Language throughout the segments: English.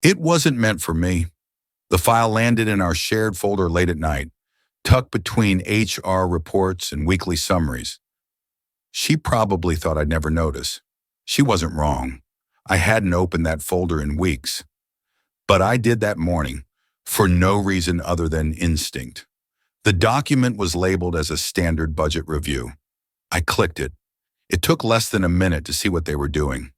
It wasn't meant for me. The file landed in our shared folder late at night, tucked between HR reports and weekly summaries. She probably thought I'd never notice. She wasn't wrong. I hadn't opened that folder in weeks. But I did that morning, for no reason other than instinct. The document was labeled as a standard budget review. I clicked it. It took less than a minute to see what they were doing.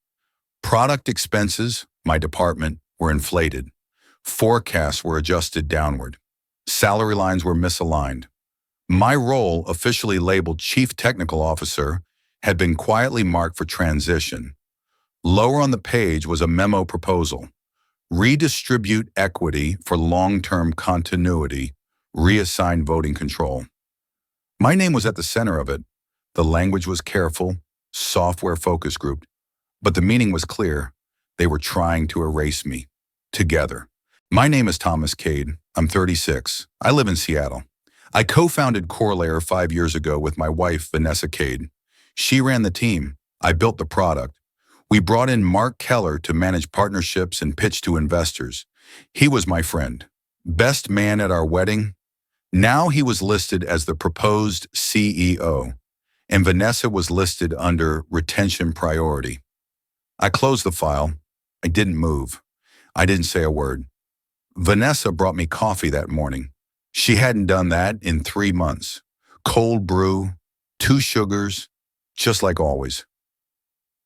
Product expenses, my department, were inflated. Forecasts were adjusted downward. Salary lines were misaligned. My role, officially labeled Chief Technical Officer, had been quietly marked for transition. Lower on the page was a memo proposal. Redistribute equity for long-term continuity, reassigned voting control. My name was at the center of it. The language was careful, software focus grouped, but the meaning was clear. They were trying to erase me. Together. My name is Thomas Cade. I'm 36. I live in Seattle. I co-founded CoreLayer 5 years ago with my wife, Vanessa Cade. She ran the team. I built the product. We brought in Mark Keller to manage partnerships and pitch to investors. He was my friend. Best man at our wedding. Now he was listed as the proposed CEO, and Vanessa was listed under retention priority. I closed the file. I didn't move. I didn't say a word. Vanessa brought me coffee that morning. She hadn't done that in 3 months. Cold brew, 2 sugars, just like always.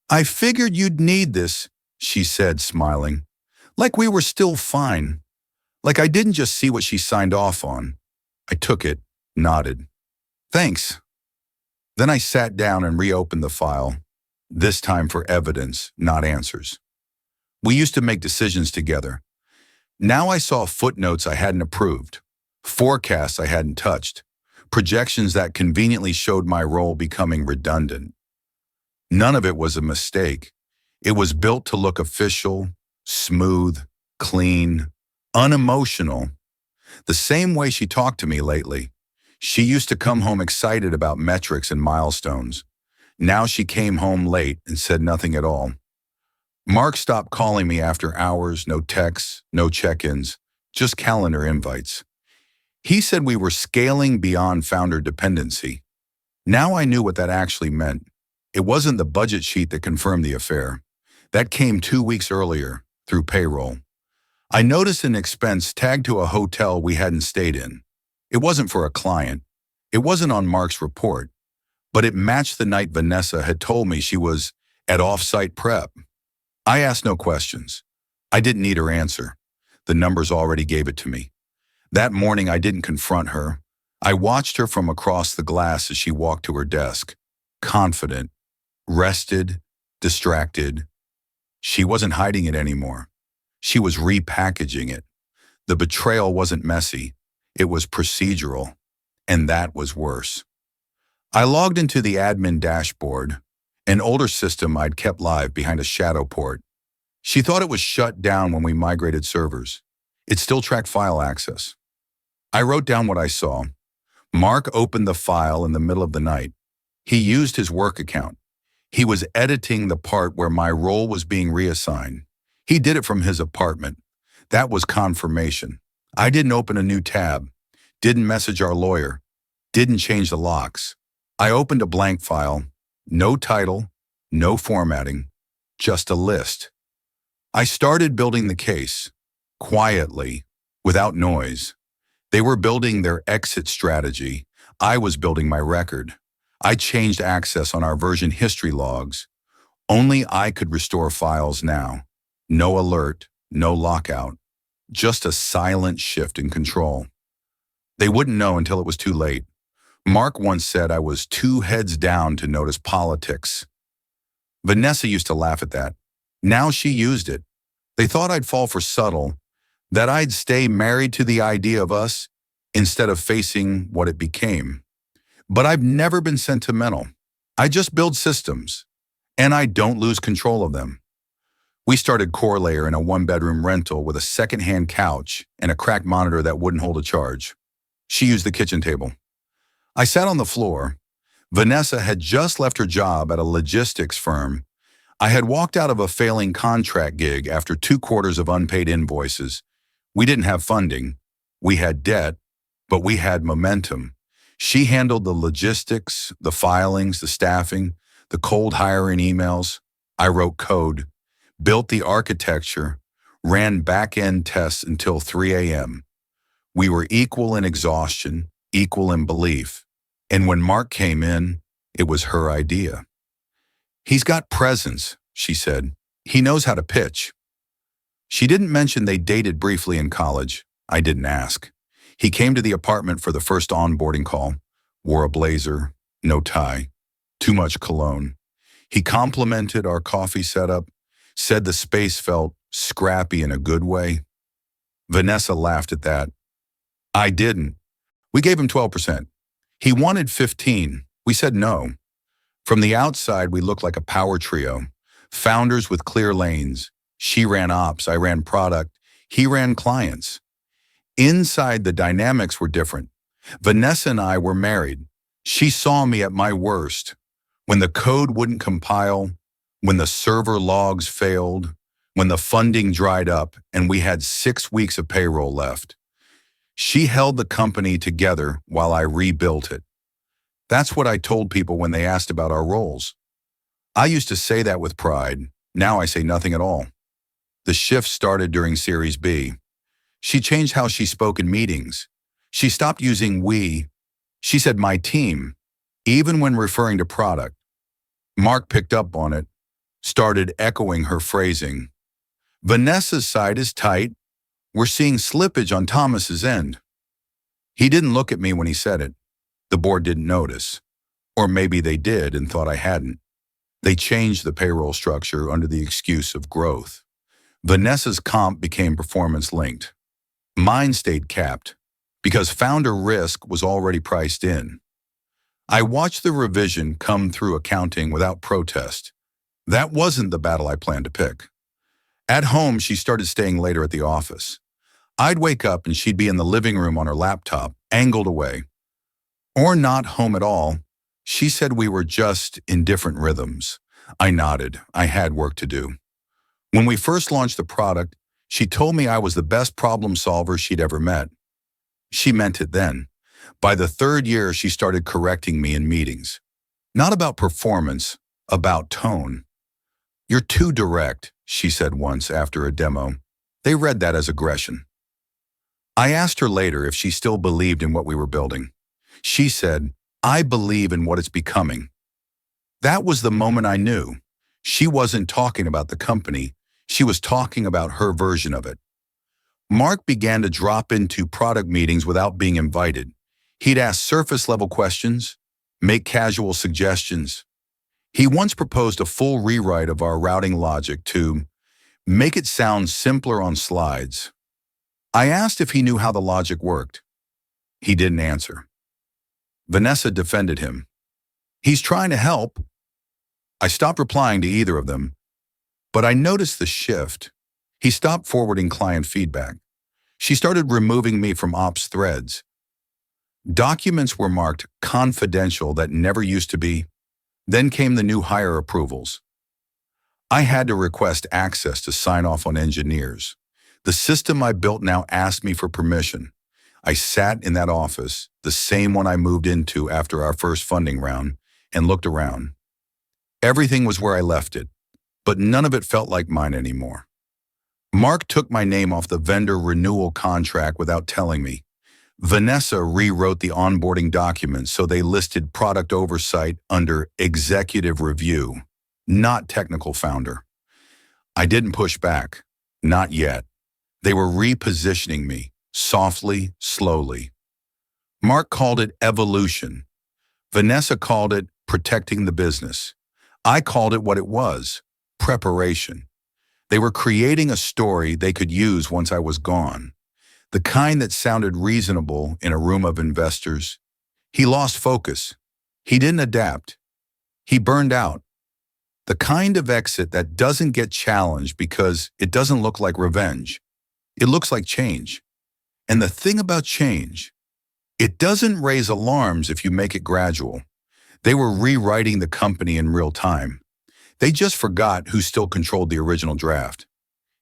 I figured you'd need this, she said, smiling. Like we were still fine. Like I didn't just see what she signed off on. I took it, nodded. Thanks. Then I sat down and reopened the file, this time for evidence, not answers. We used to make decisions together. Now I saw footnotes I hadn't approved, forecasts I hadn't touched, projections that conveniently showed my role becoming redundant. None of it was a mistake. It was built to look official, smooth, clean, unemotional. The same way she talked to me lately. She used to come home excited about metrics and milestones. Now she came home late and said nothing at all. Mark stopped calling me after hours, no texts, no check-ins, just calendar invites. He said we were scaling beyond founder dependency. Now I knew what that actually meant. It wasn't the budget sheet that confirmed the affair. That came 2 weeks earlier, through payroll. I noticed an expense tagged to a hotel we hadn't stayed in. It wasn't for a client. It wasn't on Mark's report, but it matched the night Vanessa had told me she was at off-site prep. I asked no questions. I didn't need her answer. The numbers already gave it to me. That morning I didn't confront her. I watched her from across the glass as she walked to her desk, confident, rested, distracted. She wasn't hiding it anymore. She was repackaging it. The betrayal wasn't messy. It was procedural, and that was worse. I logged into the admin dashboard, an older system I'd kept live behind a shadow port. She thought it was shut down when we migrated servers. It still tracked file access. I wrote down what I saw. Mark opened the file in the middle of the night. He used his work account. He was editing the part where my role was being reassigned. He did it from his apartment. That was confirmation. I didn't open a new tab, didn't message our lawyer, didn't change the locks. I opened a blank file, no title, no formatting, just a list. I started building the case, quietly, without noise. They were building their exit strategy. I was building my record. I changed access on our version history logs. Only I could restore files now. No alert, no lockout. Just a silent shift in control. They wouldn't know until it was too late. Mark once said I was 2 heads down to notice politics. Vanessa used to laugh at that. Now she used it. They thought I'd fall for subtle, that I'd stay married to the idea of us instead of facing what it became. But I've never been sentimental. I just build systems, and I don't lose control of them. We started CoreLayer in a 1-bedroom rental with a second-hand couch and a cracked monitor that wouldn't hold a charge. She used the kitchen table. I sat on the floor. Vanessa had just left her job at a logistics firm. I had walked out of a failing contract gig after 2 quarters of unpaid invoices. We didn't have funding. We had debt, but we had momentum. She handled the logistics, the filings, the staffing, the cold hiring emails. I wrote code, built the architecture, ran back-end tests until 3 a.m. We were equal in exhaustion, equal in belief. And when Mark came in, it was her idea. He's got presence, she said. He knows how to pitch. She didn't mention they dated briefly in college. I didn't ask. He came to the apartment for the first onboarding call, wore a blazer, no tie, too much cologne. He complimented our coffee setup, said the space felt scrappy in a good way. Vanessa laughed at that. I didn't. We gave him 12%. He wanted 15. We said no. From the outside, we looked like a power trio, founders with clear lanes. She ran ops, I ran product, he ran clients. Inside, the dynamics were different. Vanessa and I were married. She saw me at my worst. When the code wouldn't compile, when the server logs failed, when the funding dried up, and we had 6 weeks of payroll left. She held the company together while I rebuilt it. That's what I told people when they asked about our roles. I used to say that with pride. Now I say nothing at all. The shift started during Series B. She changed how she spoke in meetings. She stopped using we. She said my team, even when referring to product. Mark picked up on it, started echoing her phrasing. Vanessa's side is tight. We're seeing slippage on Thomas's end. He didn't look at me when he said it. The board didn't notice. Or maybe they did and thought I hadn't. They changed the payroll structure under the excuse of growth. Vanessa's comp became performance-linked. Mine stayed capped because founder risk was already priced in. I watched the revision come through accounting without protest. That wasn't the battle I planned to pick. At home, she started staying later at the office. I'd wake up and she'd be in the living room on her laptop, angled away. Or not home at all. She said we were just in different rhythms. I nodded. I had work to do. When we first launched the product, she told me I was the best problem solver she'd ever met. She meant it then. By the 3rd year, she started correcting me in meetings. Not about performance, about tone. You're too direct, she said once after a demo. They read that as aggression. I asked her later if she still believed in what we were building. She said, I believe in what it's becoming. That was the moment I knew. She wasn't talking about the company. She was talking about her version of it. Mark began to drop into product meetings without being invited. He'd ask surface-level questions, make casual suggestions. He once proposed a full rewrite of our routing logic to make it sound simpler on slides. I asked if he knew how the logic worked. He didn't answer. Vanessa defended him. He's trying to help. I stopped replying to either of them, but I noticed the shift. He stopped forwarding client feedback. She started removing me from ops threads. Documents were marked confidential that never used to be. Then came the new hire approvals. I had to request access to sign off on engineers. The system I built now asked me for permission. I sat in that office, the same one I moved into after our first funding round, and looked around. Everything was where I left it, but none of it felt like mine anymore. Mark took my name off the vendor renewal contract without telling me. Vanessa rewrote the onboarding documents so they listed product oversight under executive review, not technical founder. I didn't push back, not yet. They were repositioning me, softly, slowly. Mark called it evolution. Vanessa called it protecting the business. I called it what it was, preparation. They were creating a story they could use once I was gone. The kind that sounded reasonable in a room of investors. He lost focus. He didn't adapt. He burned out. The kind of exit that doesn't get challenged because it doesn't look like revenge. It looks like change. And the thing about change, it doesn't raise alarms if you make it gradual. They were rewriting the company in real time. They just forgot who still controlled the original draft.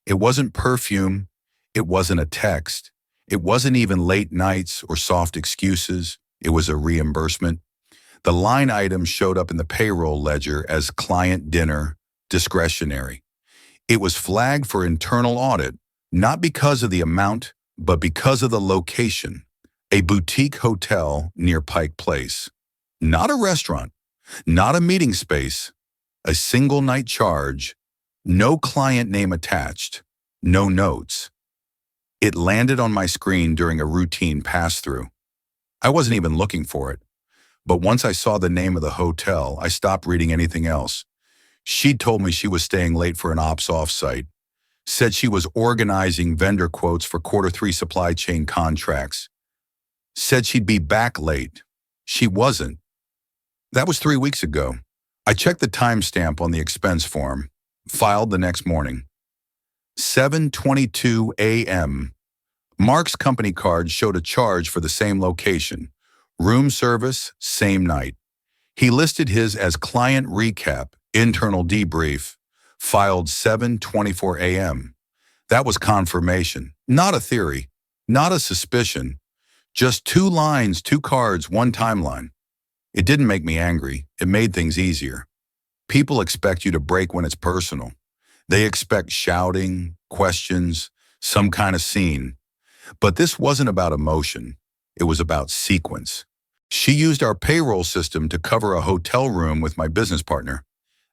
It wasn't perfume. It wasn't a text. It wasn't even late nights or soft excuses. It was a reimbursement. The line item showed up in the payroll ledger as client dinner, discretionary. It was flagged for internal audit, not because of the amount, but because of the location. A boutique hotel near Pike Place. Not a restaurant, not a meeting space, a single night charge, no client name attached, no notes. It landed on my screen during a routine pass-through. I wasn't even looking for it. But once I saw the name of the hotel, I stopped reading anything else. She'd told me she was staying late for an ops offsite, said she was organizing vendor quotes for Q3 supply chain contracts, said she'd be back late. She wasn't. That was 3 weeks ago. I checked the timestamp on the expense form, filed the next morning. 7:22 a.m. Mark's company card showed a charge for the same location. Room service, same night. He listed his as client recap, internal debrief, filed 7:24 a.m. That was confirmation, not a theory, not a suspicion. Just 2 lines, 2 cards, 1 timeline. It didn't make me angry. It made things easier. People expect you to break when it's personal. They expect shouting, questions, some kind of scene. But this wasn't about emotion. It was about sequence. She used our payroll system to cover a hotel room with my business partner,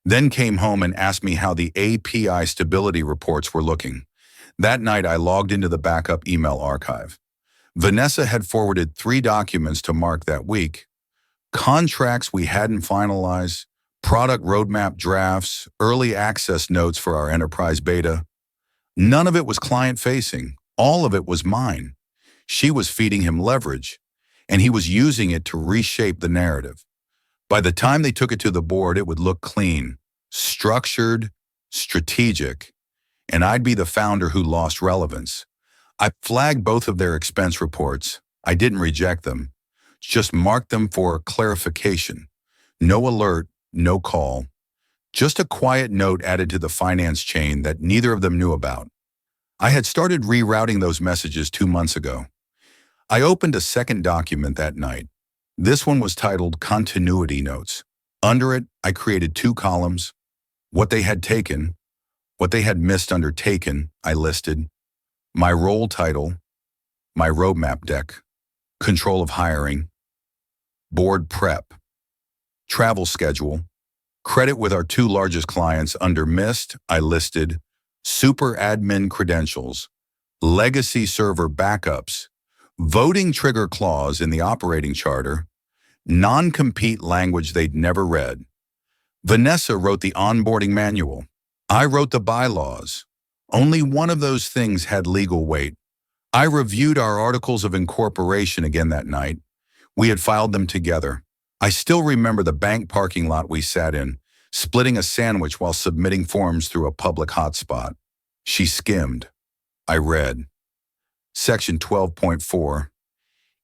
then came home and asked me how the API stability reports were looking. That night, I logged into the backup email archive. Vanessa had forwarded 3 documents to Mark that week. Contracts we hadn't finalized, product roadmap drafts, early access notes for our enterprise beta. None of it was client-facing. All of it was mine. She was feeding him leverage, and he was using it to reshape the narrative. By the time they took it to the board, it would look clean, structured, strategic, and I'd be the founder who lost relevance. I flagged both of their expense reports. I didn't reject them, just marked them for clarification. No alert, no call, just a quiet note added to the finance chain that neither of them knew about. I had started rerouting those messages 2 months ago. I opened a second document that night. This one was titled Continuity Notes. Under it, I created 2 columns. What they had taken, what they had missed undertaken, I listed. My role title, my roadmap deck, control of hiring, board prep, travel schedule, credit with our 2 largest clients. Under missed, I listed super admin credentials, legacy server backups, voting trigger clause in the operating charter, non-compete language they'd never read. Vanessa wrote the onboarding manual. I wrote the bylaws. Only one of those things had legal weight. I reviewed our articles of incorporation again that night. We had filed them together. I still remember the bank parking lot we sat in, splitting a sandwich while submitting forms through a public hotspot. She skimmed. I read. Section 12.4.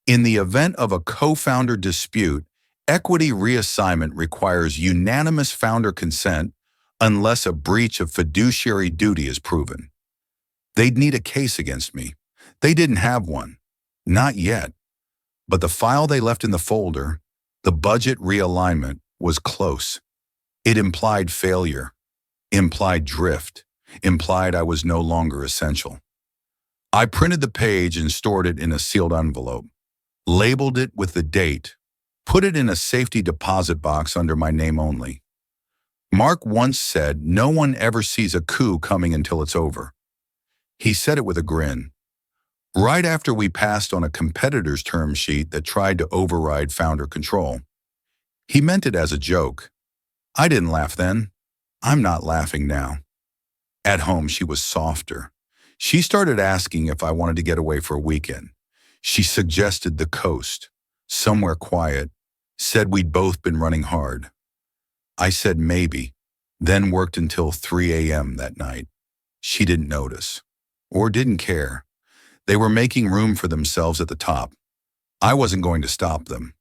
In the event of a co-founder dispute, equity reassignment requires unanimous founder consent unless a breach of fiduciary duty is proven. They'd need a case against me. They didn't have one. Not yet. But the file they left in the folder, the budget realignment, was close. It implied failure, implied drift, implied I was no longer essential. I printed the page and stored it in a sealed envelope, labeled it with the date, put it in a safety deposit box under my name only. Mark once said, "No one ever sees a coup coming until it's over." He said it with a grin. Right after we passed on a competitor's term sheet that tried to override founder control. He meant it as a joke. I didn't laugh then. I'm not laughing now. At home, she was softer. She started asking if I wanted to get away for a weekend. She suggested the coast, somewhere quiet, said we'd both been running hard. I said maybe, then worked until 3 a.m. that night. She didn't notice, or didn't care. They were making room for themselves at the top. I wasn't going to stop them.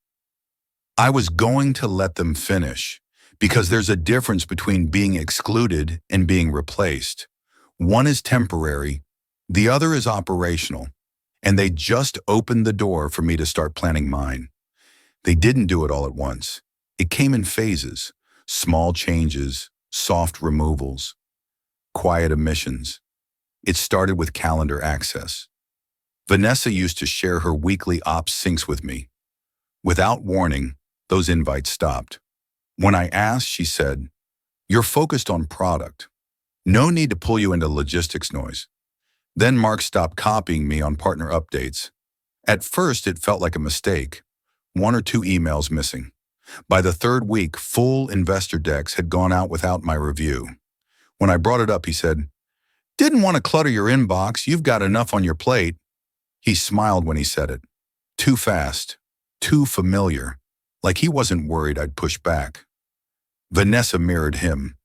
I was going to let them finish, because there's a difference between being excluded and being replaced. One is temporary, the other is operational, and they just opened the door for me to start planning mine. They didn't do it all at once. It came in phases, small changes, soft removals, quiet omissions. It started with calendar access. Vanessa used to share her weekly ops syncs with me. Without warning, those invites stopped. When I asked, she said, "You're focused on product. No need to pull you into logistics noise." Then Mark stopped copying me on partner updates. At first, it felt like a mistake. 1 or 2 emails missing. By the third week, full investor decks had gone out without my review. When I brought it up, he said, "Didn't want to clutter your inbox. You've got enough on your plate." He smiled when he said it. Too fast, too familiar, like he wasn't worried I'd push back. Vanessa mirrored him.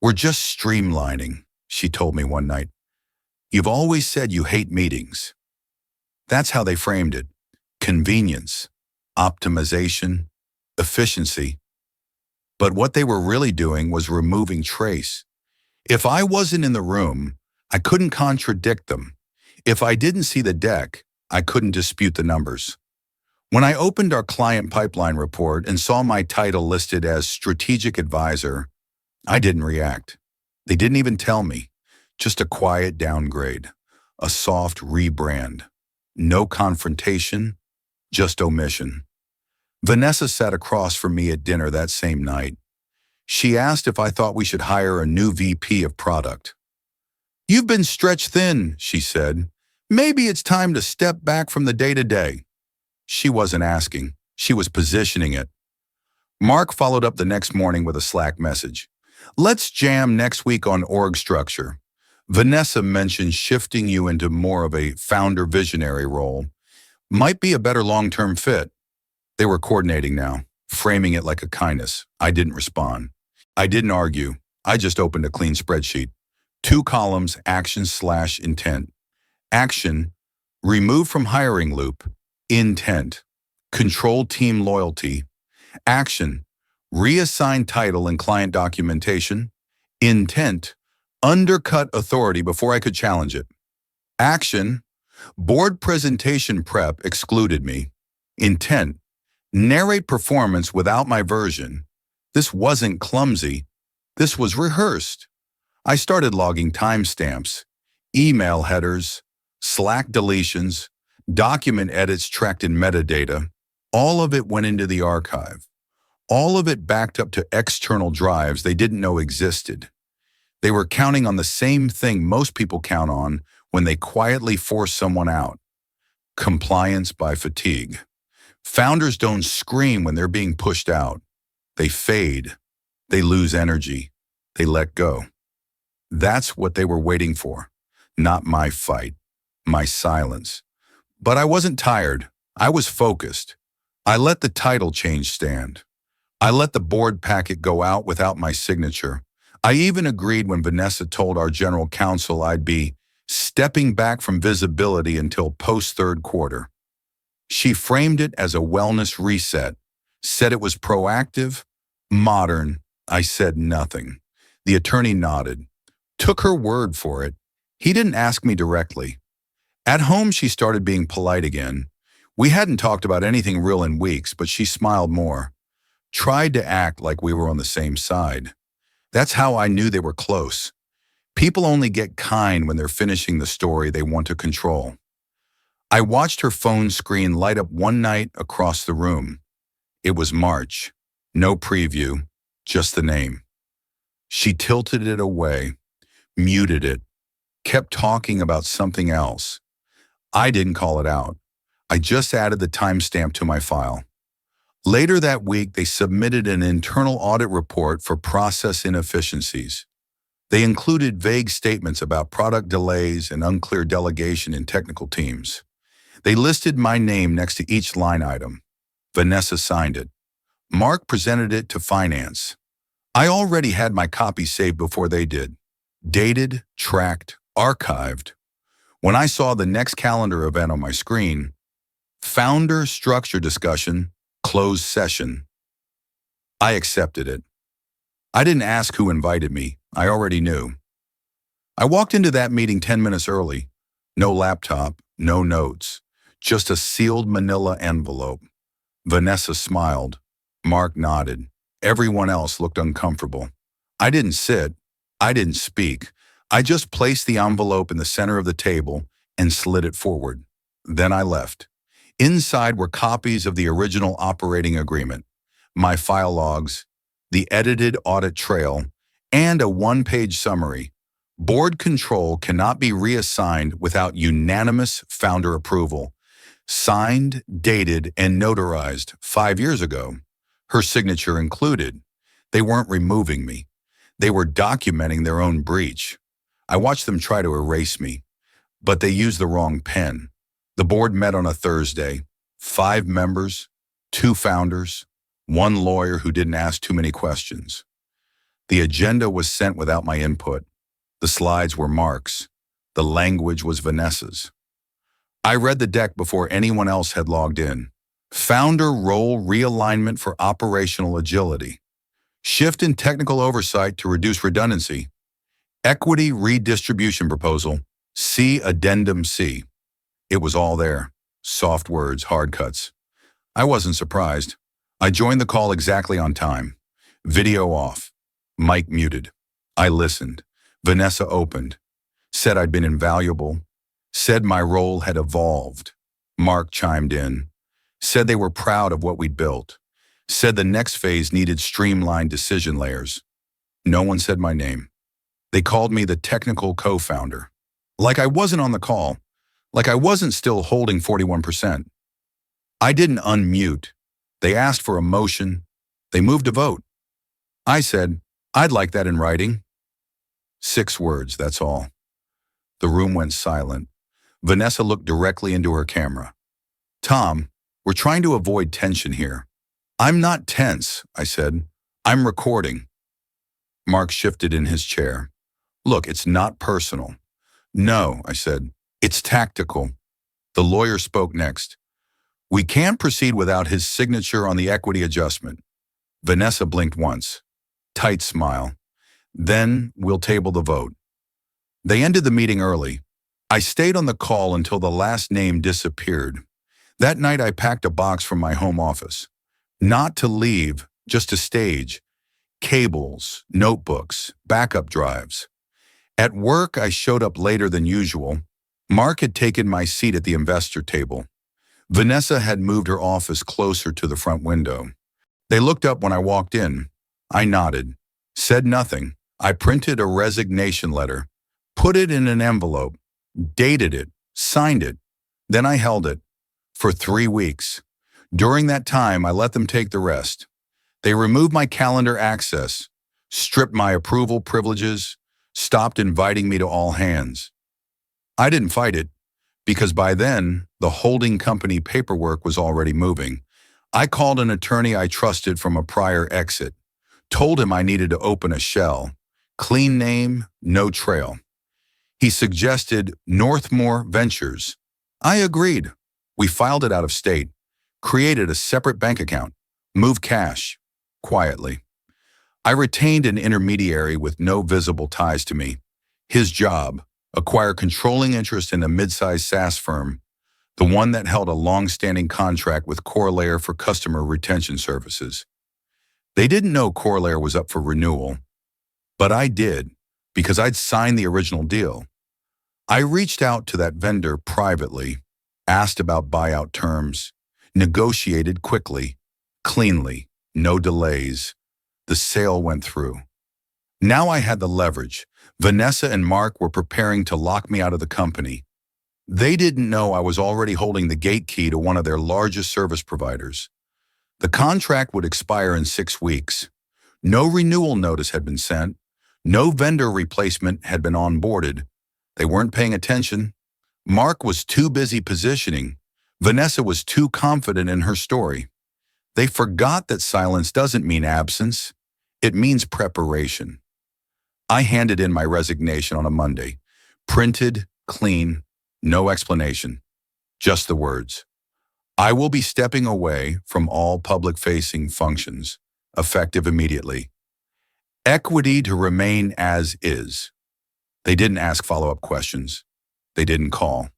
"We're just streamlining," she told me one night. "You've always said you hate meetings." That's how they framed it. Convenience, optimization, efficiency. But what they were really doing was removing trace. If I wasn't in the room, I couldn't contradict them. If I didn't see the deck, I couldn't dispute the numbers. When I opened our client pipeline report and saw my title listed as Strategic Advisor, I didn't react. They didn't even tell me. Just a quiet downgrade, a soft rebrand. No confrontation, just omission. Vanessa sat across from me at dinner that same night. She asked if I thought we should hire a new VP of product. "You've been stretched thin," she said. "Maybe it's time to step back from the day-to-day." She wasn't asking. She was positioning it. Mark followed up the next morning with a Slack message. "Let's jam next week on org structure. Vanessa mentioned shifting you into more of a founder visionary role. Might be a better long-term fit." They were coordinating now, framing it like a kindness. I didn't respond. I didn't argue. I just opened a clean spreadsheet. 2 columns, action/intent. Action, remove from hiring loop. Intent, control team loyalty. Action, reassign title and client documentation. Intent, undercut authority before I could challenge it. Action, board presentation prep excluded me. Intent, narrate performance without my version. This wasn't clumsy. This was rehearsed. I started logging timestamps, email headers, Slack deletions, document edits tracked in metadata. All of it went into the archive. All of it backed up to external drives they didn't know existed. They were counting on the same thing most people count on when they quietly force someone out. Compliance by fatigue. Founders don't scream when they're being pushed out. They fade. They lose energy. They let go. That's what they were waiting for. Not my fight, my silence. But I wasn't tired. I was focused. I let the title change stand. I let the board packet go out without my signature. I even agreed when Vanessa told our general counsel I'd be stepping back from visibility until post-third quarter. She framed it as a wellness reset, said it was proactive, modern. I said nothing. The attorney nodded, took her word for it. He didn't ask me directly. At home, she started being polite again. We hadn't talked about anything real in weeks, but she smiled more, tried to act like we were on the same side. That's how I knew they were close. People only get kind when they're finishing the story they want to control. I watched her phone screen light up one night across the room. It was March. No preview, just the name. She tilted it away, muted it, kept talking about something else. I didn't call it out. I just added the timestamp to my file. Later that week, they submitted an internal audit report for process inefficiencies. They included vague statements about product delays and unclear delegation in technical teams. They listed my name next to each line item. Vanessa signed it. Mark presented it to finance. I already had my copy saved before they did. Dated, tracked, archived. When I saw the next calendar event on my screen, founder structure discussion, closed session, I accepted it. I didn't ask who invited me. I already knew. I walked into that meeting 10 minutes early. No laptop, no notes, just a sealed manila envelope. Vanessa smiled. Mark nodded. Everyone else looked uncomfortable. I didn't sit. I didn't speak. I just placed the envelope in the center of the table and slid it forward. Then I left. Inside were copies of the original operating agreement, my file logs, the edited audit trail, and a one-page summary. Board control cannot be reassigned without unanimous founder approval. Signed, dated, and notarized 5 years ago. Her signature included. They weren't removing me. They were documenting their own breach. I watched them try to erase me, but they used the wrong pen. The board met on a Thursday. 5 members, 2 founders, 1 lawyer who didn't ask too many questions. The agenda was sent without my input. The slides were Mark's. The language was Vanessa's. I read the deck before anyone else had logged in. Founder role realignment for operational agility. Shift in technical oversight to reduce redundancy. Equity redistribution proposal. See Addendum C. It was all there. Soft words, hard cuts. I wasn't surprised. I joined the call exactly on time. Video off. Mic muted. I listened. Vanessa opened. Said I'd been invaluable. Said my role had evolved. Mark chimed in. Said they were proud of what we'd built. Said the next phase needed streamlined decision layers. No one said my name. They called me the technical co-founder. Like I wasn't on the call. Like I wasn't still holding 41%. I didn't unmute. They asked for a motion. They moved a vote. I said, I'd like that in writing. 6 words, that's all. The room went silent. Vanessa looked directly into her camera. Tom, we're trying to avoid tension here. I'm not tense, I said. I'm recording. Mark shifted in his chair. Look, it's not personal. No, I said. It's tactical. The lawyer spoke next. We can't proceed without his signature on the equity adjustment. Vanessa blinked once. Tight smile. Then we'll table the vote. They ended the meeting early. I stayed on the call until the last name disappeared. That night I packed a box from my home office. Not to leave, just to stage. Cables, notebooks, backup drives. At work, I showed up later than usual. Mark had taken my seat at the investor table. Vanessa had moved her office closer to the front window. They looked up when I walked in. I nodded, said nothing. I printed a resignation letter, put it in an envelope, dated it, signed it. Then I held it for 3 weeks. During that time, I let them take the rest. They removed my calendar access, stripped my approval privileges, stopped inviting me to all hands. I didn't fight it, because by then, the holding company paperwork was already moving. I called an attorney I trusted from a prior exit, told him I needed to open a shell, clean name, no trail. He suggested Northmore Ventures. I agreed. We filed it out of state, created a separate bank account, moved cash, quietly. I retained an intermediary with no visible ties to me. His job, acquire controlling interest in a mid-sized SaaS firm, the one that held a long-standing contract with Corelair for customer retention services. They didn't know Corelair was up for renewal, but I did, because I'd signed the original deal. I reached out to that vendor privately, asked about buyout terms, negotiated quickly, cleanly, no delays. The sale went through. Now I had the leverage. Vanessa and Mark were preparing to lock me out of the company. They didn't know I was already holding the gate key to one of their largest service providers. The contract would expire in 6 weeks. No renewal notice had been sent. No vendor replacement had been onboarded. They weren't paying attention. Mark was too busy positioning. Vanessa was too confident in her story. They forgot that silence doesn't mean absence. It means preparation. I handed in my resignation on a Monday. Printed, clean, no explanation. Just the words. I will be stepping away from all public-facing functions. effective immediately. Equity to remain as is. They didn't ask follow-up questions. They didn't call.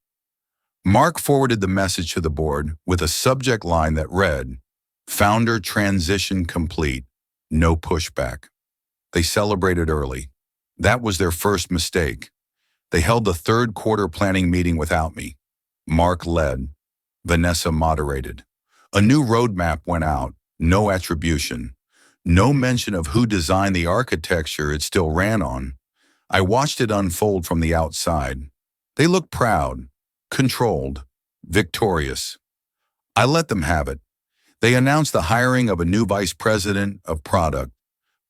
Mark forwarded the message to the board with a subject line that read, "Founder transition complete, no pushback." They celebrated early. That was their first mistake. They held the third quarter planning meeting without me. Mark led. Vanessa moderated. A new roadmap went out, no attribution. No mention of who designed the architecture it still ran on. I watched it unfold from the outside. They looked proud, controlled, victorious. I let them have it. They announced the hiring of a new vice president of product,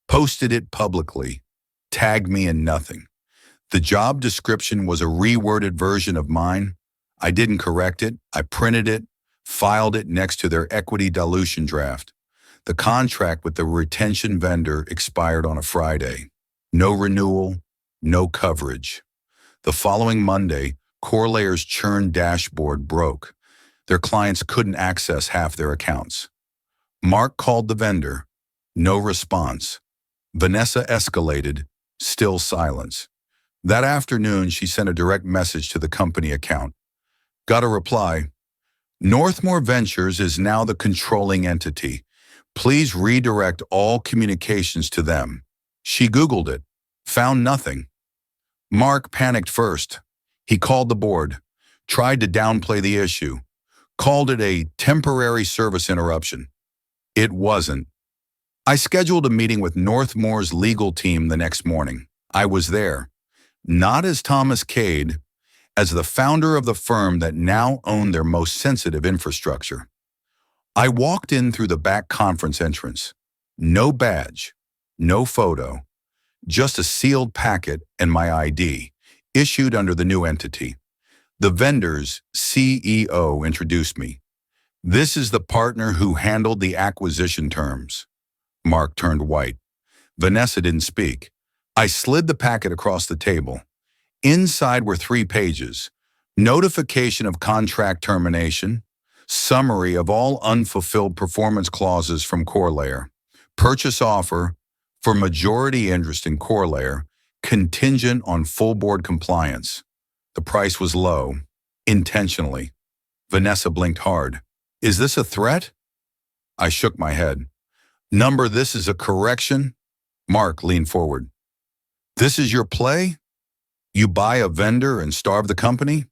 posted it publicly, tagged me in nothing. The job description was a reworded version of mine. I didn't correct it. I printed it, filed it next to their equity dilution draft. The contract with the retention vendor expired on a Friday. No renewal, no coverage. The following Monday, CoreLayer's churn dashboard broke. Their clients couldn't access half their accounts. Mark called the vendor. No response. Vanessa escalated. Still silence. That afternoon, she sent a direct message to the company account. Got a reply. Northmore Ventures is now the controlling entity. Please redirect all communications to them. She Googled it. Found nothing. Mark panicked first. He called the board. Tried to downplay the issue. Called it a temporary service interruption. It wasn't. I scheduled a meeting with Northmore's legal team the next morning. I was there. Not as Thomas Cade, as the founder of the firm that now owned their most sensitive infrastructure. I walked in through the back conference entrance. No badge, no photo, just a sealed packet and my ID, issued under the new entity. The vendor's CEO introduced me. This is the partner who handled the acquisition terms. Mark turned white. Vanessa didn't speak. I slid the packet across the table. Inside were 3 pages. Notification of contract termination, summary of all unfulfilled performance clauses from CoreLayer, purchase offer for majority interest in CoreLayer, contingent on full board compliance. The price was low, intentionally. Vanessa blinked hard. Is this a threat? I shook my head. Number, this is a correction. Mark leaned forward. This is your play? You buy a vendor and starve the company?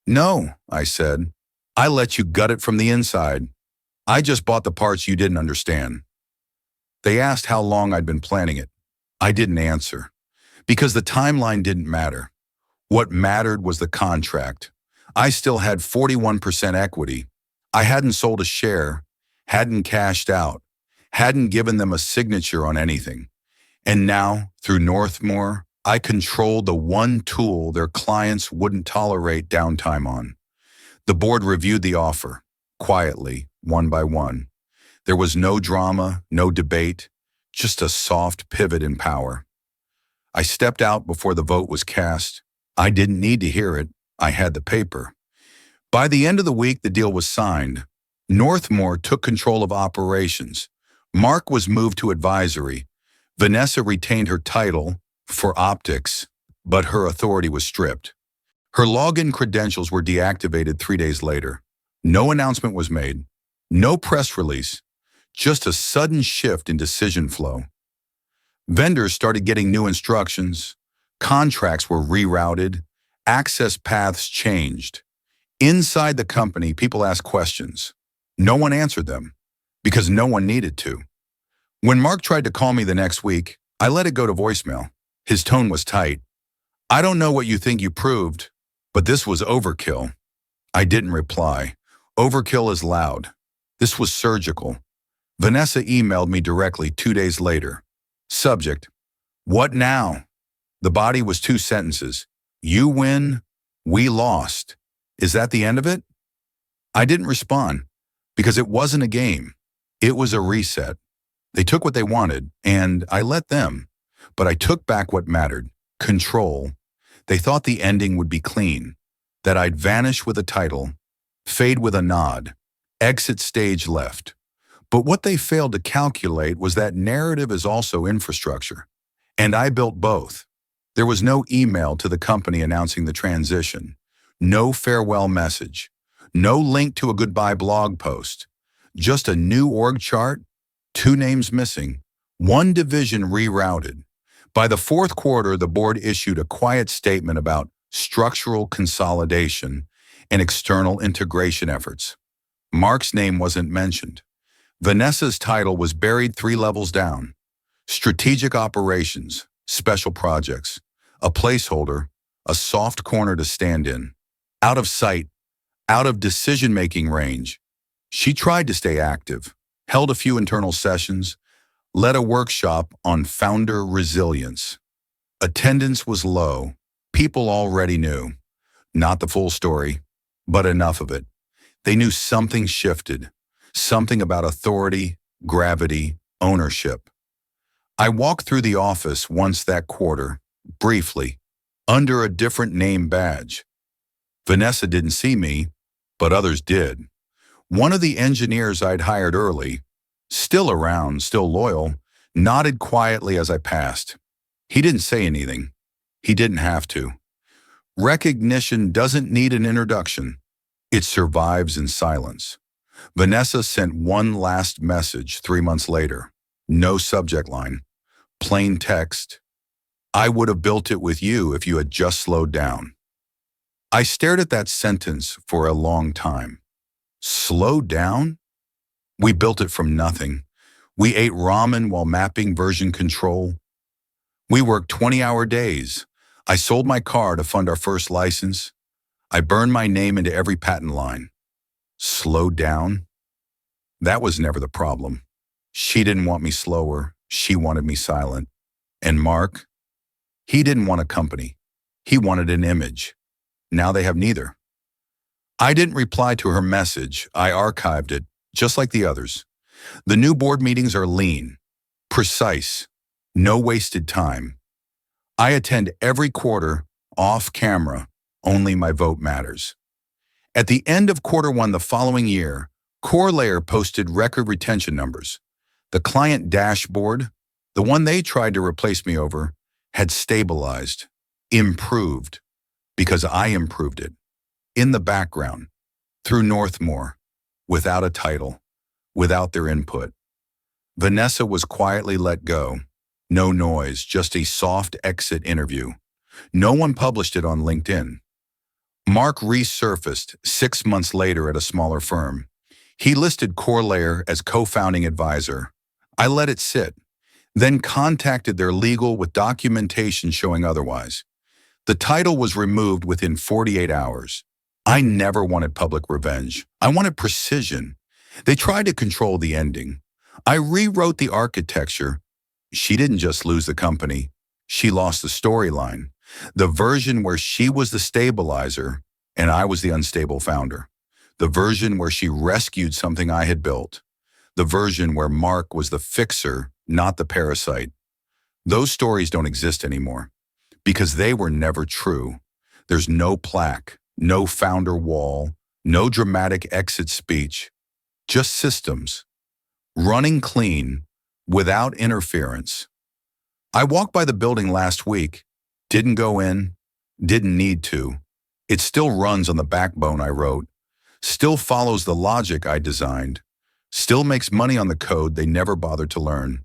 No, I said. I let you gut it from the inside. I just bought the parts you didn't understand. They asked how long I'd been planning it. I didn't answer, because the timeline didn't matter. What mattered was the contract. I still had 41% equity. I hadn't sold a share, hadn't cashed out, hadn't given them a signature on anything. And now, through Northmore, I controlled the one tool their clients wouldn't tolerate downtime on. The board reviewed the offer, quietly, one by one. There was no drama, no debate, just a soft pivot in power. I stepped out before the vote was cast. I didn't need to hear it. I had the paper. By the end of the week, the deal was signed. Northmore took control of operations. Mark was moved to advisory. Vanessa retained her title for optics, but her authority was stripped. Her login credentials were deactivated 3 days later. No announcement was made. No press release. Just a sudden shift in decision flow. Vendors started getting new instructions. Contracts were rerouted. Access paths changed. Inside the company, people asked questions. No one answered them, because no one needed to. When Mark tried to call me the next week, I let it go to voicemail. His tone was tight. I don't know what you think you proved, but this was overkill. I didn't reply. Overkill is loud. This was surgical. Vanessa emailed me directly 2 days later. Subject: what now? The body was 2 sentences. You win, we lost. Is that the end of it? I didn't respond, because it wasn't a game. It was a reset. They took what they wanted, and I let them. But I took back what mattered: control. They thought the ending would be clean, that I'd vanish with a title, fade with a nod, exit stage left. But what they failed to calculate was that narrative is also infrastructure. And I built both. There was no email to the company announcing the transition, no farewell message, no link to a goodbye blog post, just a new org chart, 2 names missing, 1 division rerouted. By the fourth quarter, the board issued a quiet statement about structural consolidation and external integration efforts. Mark's name wasn't mentioned. Vanessa's title was buried 3 levels down. Strategic operations, special projects, a placeholder, a soft corner to stand in. Out of sight, out of decision-making range. She tried to stay active, held a few internal sessions, led a workshop on founder resilience. Attendance was low. People already knew. Not the full story, but enough of it. They knew something shifted, something about authority, gravity, ownership. I walked through the office once that quarter, briefly, under a different name badge. Vanessa didn't see me, but others did. One of the engineers I'd hired early, still around, still loyal, nodded quietly as I passed. He didn't say anything. He didn't have to. Recognition doesn't need an introduction. It survives in silence. Vanessa sent one last message 3 months later. No subject line. Plain text. I would have built it with you if you had just slowed down. I stared at that sentence for a long time. Slow down? We built it from nothing. We ate ramen while mapping version control. We worked 20-hour days. I sold my car to fund our first license. I burned my name into every patent line. Slow down? That was never the problem. She didn't want me slower. She wanted me silent. And Mark? He didn't want a company. He wanted an image. Now they have neither. I didn't reply to her message. I archived it, just like the others. The new board meetings are lean, precise, no wasted time. I attend every quarter, off camera, only my vote matters. At the end of Q1 the following year, Core Layer posted record retention numbers. The client dashboard, the one they tried to replace me over, had stabilized, improved, because I improved it. In the background, through Northmore, without a title, without their input. Vanessa was quietly let go. No noise, just a soft exit interview. No one published it on LinkedIn. Mark resurfaced 6 months later at a smaller firm. He listed Core Layer as co-founding advisor. I let it sit, then contacted their legal with documentation showing otherwise. The title was removed within 48 hours. I never wanted public revenge. I wanted precision. They tried to control the ending. I rewrote the architecture. She didn't just lose the company. She lost the storyline. The version where she was the stabilizer and I was the unstable founder. The version where she rescued something I had built. The version where Mark was the fixer, not the parasite. Those stories don't exist anymore because they were never true. There's no plaque, no founder wall, no dramatic exit speech, just systems, running clean, without interference. I walked by the building last week, didn't go in, didn't need to. It still runs on the backbone I wrote, still follows the logic I designed, still makes money on the code they never bothered to learn.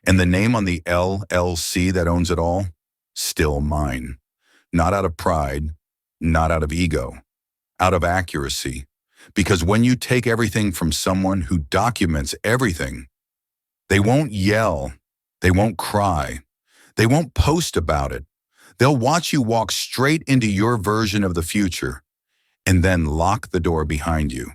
And the name on the LLC that owns it all? Still mine. Not out of pride, not out of ego, out of accuracy. Because when you take everything from someone who documents everything, they won't yell, they won't cry, they won't post about it. They'll watch you walk straight into your version of the future and then lock the door behind you.